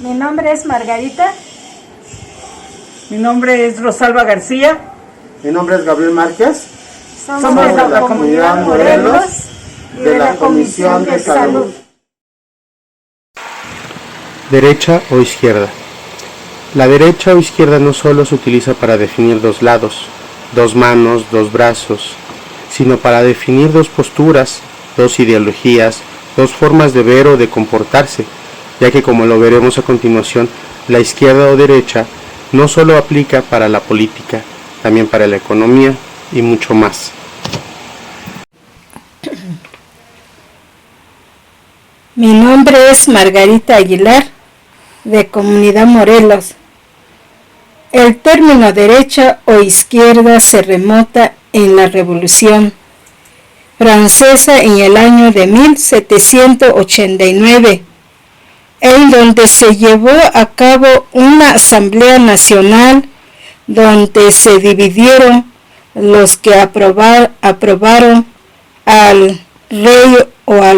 Mi nombre es Margarita. Mi nombre es Rosalba García. Mi nombre es Gabriel Márquez. Somos de la Comunidad Morelos y de la Comisión de Salud. Derecha o izquierda. La derecha o izquierda no solo se utiliza para definir dos lados, dos manos, dos brazos, sino para definir dos posturas, dos ideologías, dos formas de ver o de comportarse, ya que, como lo veremos a continuación, la izquierda o derecha no solo aplica para la política, también para la economía y mucho más. Mi nombre es Margarita Aguilar, de Comunidad Morelos. El término derecha o izquierda se remonta en la Revolución Francesa en el año de 1789, en donde se llevó a cabo una asamblea nacional donde se dividieron los que aprobaron al rey o a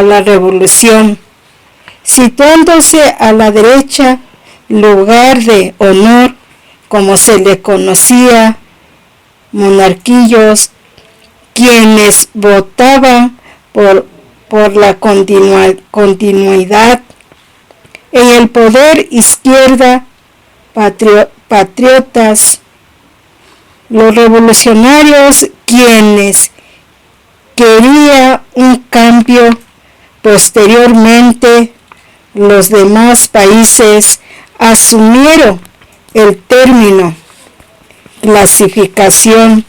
la revolución, situándose a la derecha, lugar de honor, como se le conocía, monarquillos, quienes votaban por la continuidad en el poder, izquierda, patriotas, los revolucionarios, quienes querían un cambio. Posteriormente, los demás países asumieron el término clasificación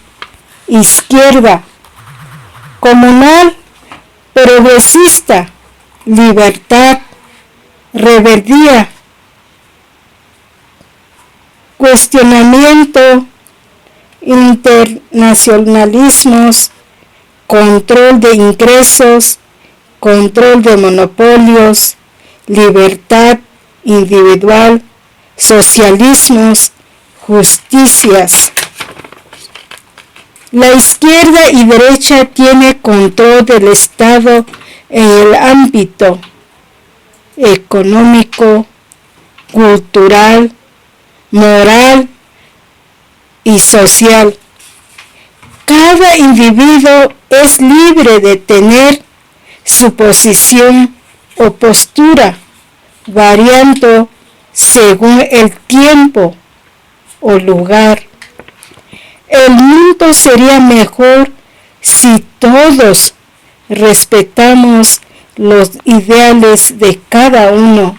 izquierda, comunal, progresista, libertad, rebeldía, cuestionamiento, internacionalismos, control de ingresos, control de monopolios, libertad individual, socialismos, justicias. La izquierda y derecha tiene control del Estado en el ámbito económico, cultural, moral y social. Cada individuo es libre de tener su posición o postura, variando según el tiempo o lugar. El mundo sería mejor si todos respetamos los ideales de cada uno.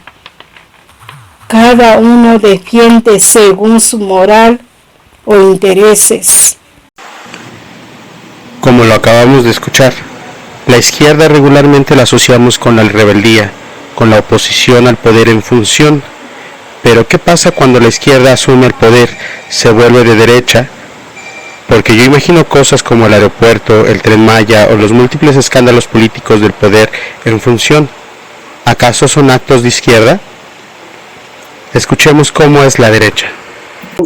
Cada uno defiende según su moral o intereses. Como lo acabamos de escuchar, la izquierda regularmente la asociamos con la rebeldía, con la oposición al poder en función. Pero ¿qué pasa cuando la izquierda asume el poder, se vuelve de derecha? Porque yo imagino cosas como el aeropuerto, el Tren Maya o los múltiples escándalos políticos del poder en función. ¿Acaso son actos de izquierda? Escuchemos cómo es la derecha.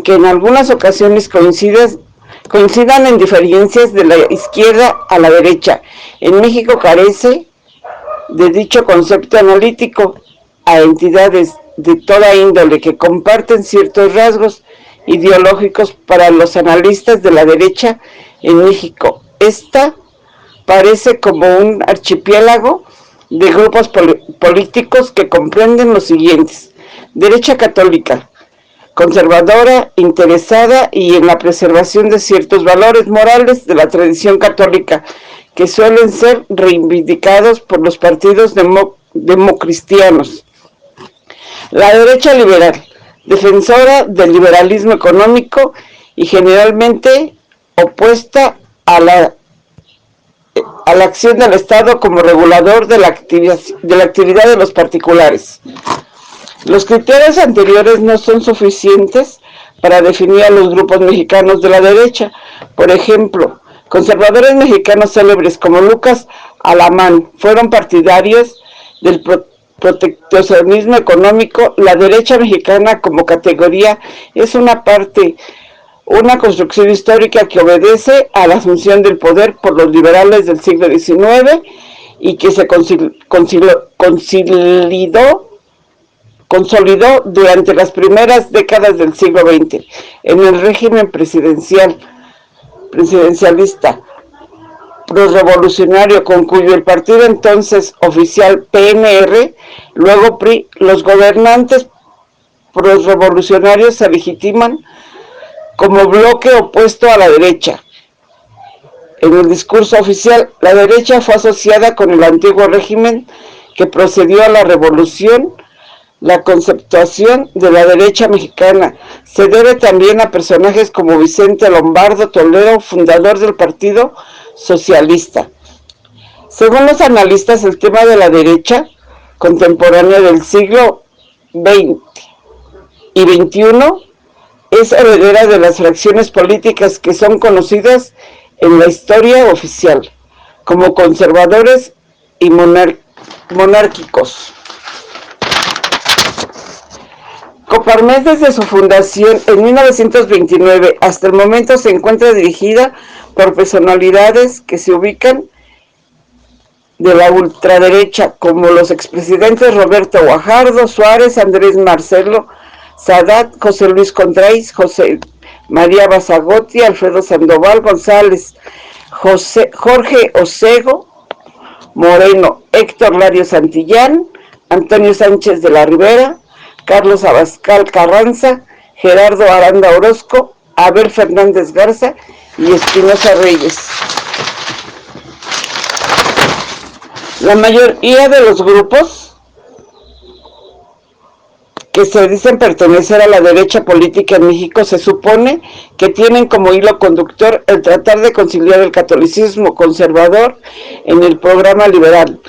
Que en algunas ocasiones coincidan en diferencias de la izquierda a la derecha. En México carece de dicho concepto analítico a entidades de toda índole que comparten ciertos rasgos ideológicos para los analistas de la derecha en México. Esta parece como un archipiélago de grupos políticos que comprenden los siguientes: derecha católica, conservadora, interesada y en la preservación de ciertos valores morales de la tradición católica, que suelen ser reivindicados por los partidos democristianos. La derecha liberal, defensora del liberalismo económico y generalmente opuesta a la acción del Estado como regulador de la actividad de los particulares. Los criterios anteriores no son suficientes para definir a los grupos mexicanos de la derecha. Por ejemplo, conservadores mexicanos célebres como Lucas Alamán fueron partidarios del proteccionismo económico. La derecha mexicana como categoría es una construcción histórica que obedece a la asunción del poder por los liberales del siglo XIX y que se consolidó durante las primeras décadas del siglo XX en el régimen presidencialista prosrevolucionario, con cuyo el partido entonces oficial PNR, luego PRI, los gobernantes prosrevolucionarios se legitiman como bloque opuesto a la derecha. En el discurso oficial, la derecha fue asociada con el antiguo régimen que procedió a la revolución. La conceptuación de la derecha mexicana se debe también a personajes como Vicente Lombardo Toledo, fundador del Partido Socialista. Según los analistas, el tema de la derecha contemporánea del siglo XX y XXI es heredera de las fracciones políticas que son conocidas en la historia oficial como conservadores y monárquicos. Coparmex, desde su fundación en 1929 hasta el momento, se encuentra dirigida por personalidades que se ubican de la ultraderecha, como los expresidentes Roberto Guajardo, Suárez, Andrés Marcelo Sadat, José Luis Contreras, José María Basagotti, Alfredo Sandoval González, Jorge Osego Moreno, Héctor Lario Santillán, Antonio Sánchez de la Rivera, Carlos Abascal Carranza, Gerardo Aranda Orozco, Abel Fernández Garza y Espinosa Reyes. La mayoría de los grupos que se dicen pertenecer a la derecha política en México se supone que tienen como hilo conductor el tratar de conciliar el catolicismo conservador en el programa liberal.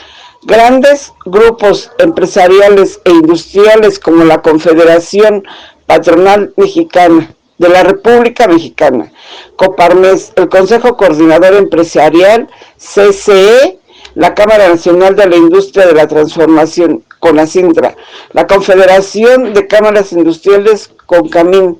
Grandes grupos empresariales e industriales como la Confederación Patronal Mexicana de la República Mexicana, Coparmex, el Consejo Coordinador Empresarial, CCE, la Cámara Nacional de la Industria de la Transformación, CONACINTRA, la Confederación de Cámaras Industriales, CONCAMIN.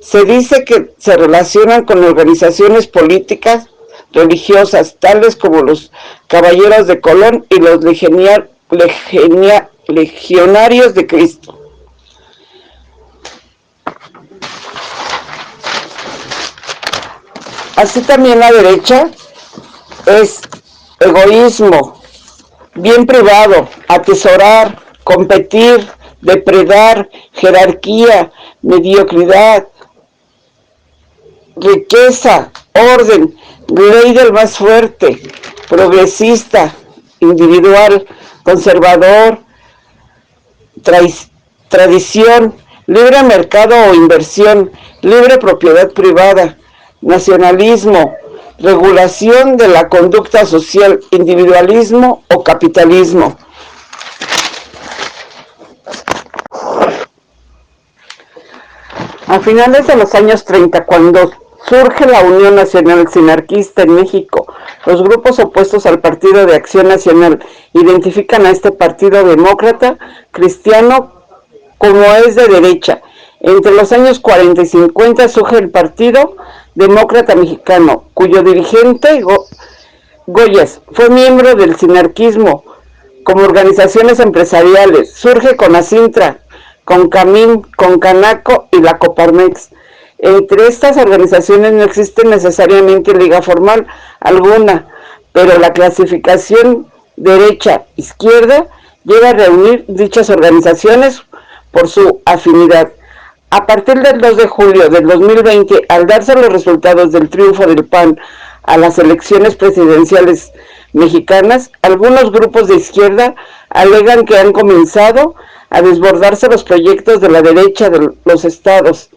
Se dice que se relacionan con organizaciones políticas religiosas, tales como los Caballeros de Colón y los Legionarios de Cristo. Así también la derecha es egoísmo, bien privado, atesorar, competir, depredar, jerarquía, mediocridad, riqueza, orden, ley del más fuerte, progresista, individual, conservador, tradición, libre mercado o inversión, libre propiedad privada, nacionalismo, regulación de la conducta social, individualismo o capitalismo. A finales de los años 30, cuando surge la Unión Nacional Sinarquista en México, los grupos opuestos al Partido de Acción Nacional identifican a este partido demócrata cristiano como es de derecha. Entre los años 40 y 50 surge el Partido Demócrata Mexicano, cuyo dirigente Goyes fue miembro del sinarquismo. Como organizaciones empresariales surge CONACINTRA, CONCAMIN, CONCANACO y la Coparmex. Entre estas organizaciones no existe necesariamente liga formal alguna, pero la clasificación derecha-izquierda llega a reunir dichas organizaciones por su afinidad. A partir del 2 de julio del 2020, al darse los resultados del triunfo del PAN a las elecciones presidenciales mexicanas, algunos grupos de izquierda alegan que han comenzado a desbordarse los proyectos de la derecha de los estados,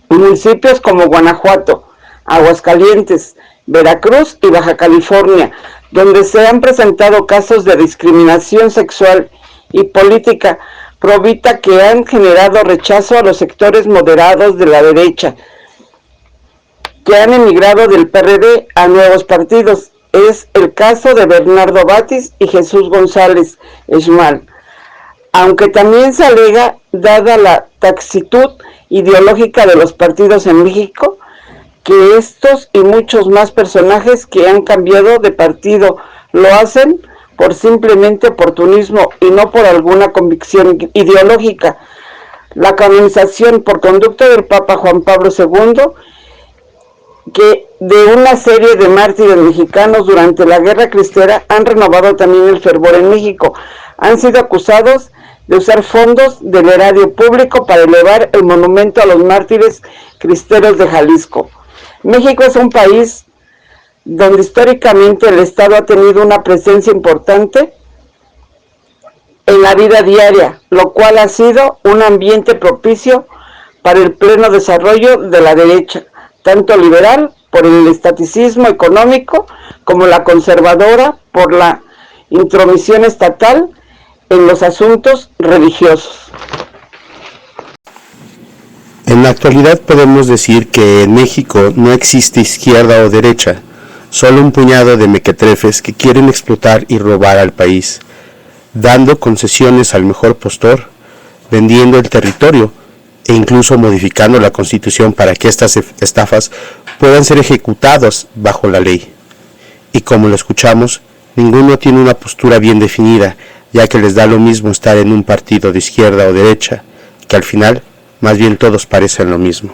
municipios como Guanajuato, Aguascalientes, Veracruz y Baja California, donde se han presentado casos de discriminación sexual y política provita que han generado rechazo a los sectores moderados de la derecha, que han emigrado del PRD a nuevos partidos. Es el caso de Bernardo Batis y Jesús González Esmal. Aunque también se alega, dada la taxitud ideológica de los partidos en México, que estos y muchos más personajes que han cambiado de partido lo hacen por simplemente oportunismo y no por alguna convicción ideológica. La canonización por conducto del Papa Juan Pablo II, que de una serie de mártires mexicanos durante la Guerra Cristera, han renovado también el fervor en México. Han sido acusados de usar fondos del erario público para elevar el monumento a los mártires cristeros de Jalisco. México es un país donde históricamente el Estado ha tenido una presencia importante en la vida diaria, lo cual ha sido un ambiente propicio para el pleno desarrollo de la derecha, tanto liberal por el estaticismo económico como la conservadora por la intromisión estatal en los asuntos religiosos. En la actualidad podemos decir que en México no existe izquierda o derecha, solo un puñado de mequetrefes que quieren explotar y robar al país, dando concesiones al mejor postor, vendiendo el territorio e incluso modificando la Constitución para que estas estafas puedan ser ejecutadas bajo la ley. Y como lo escuchamos, ninguno tiene una postura bien definida, ya que les da lo mismo estar en un partido de izquierda o derecha, que al final más bien todos parecen lo mismo.